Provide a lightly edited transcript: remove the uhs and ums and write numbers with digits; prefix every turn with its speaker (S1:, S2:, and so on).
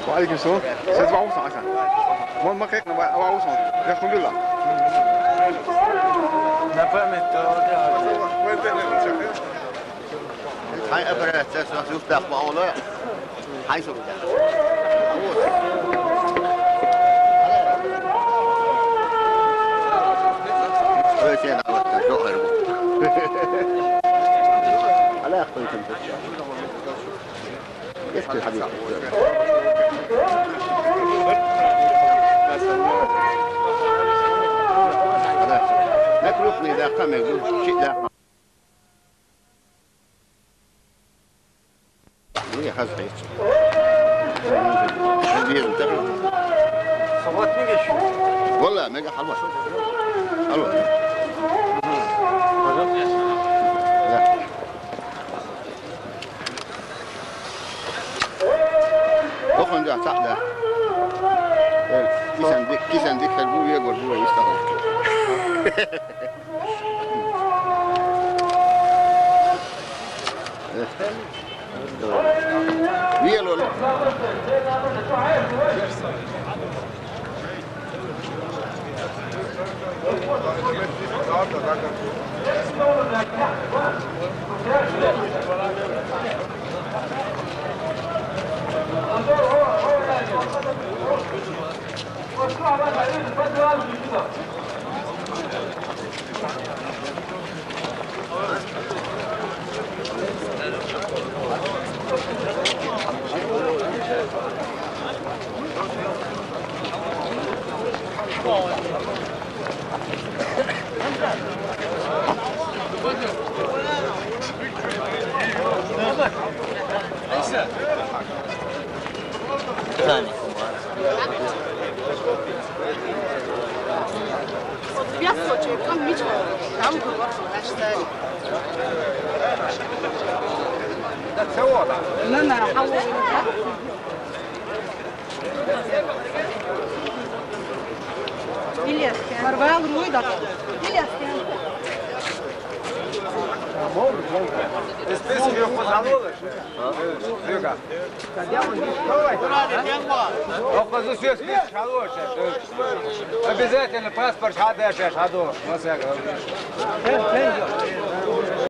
S1: وعليكم السلام. Zet we ons aan. Want mag ik naar waar ons aan? Ja, kom je lang.
S2: Na permetto.
S3: Hij apparaat, dat is zo sterk maar al. Hij zo. Weet je nou wat zo er. على اخوي انت يفتح الحبيب لا تروحني اذا قام يقول شيء لا هي خزعي
S2: صوت ميجا شو
S3: والله ميجا حلوه حلوه Dokon dia tak dah. Kisan dik kalau dia berdua istirahat. Dia lol.
S2: Обязательно паспорт, хадаш, хадош.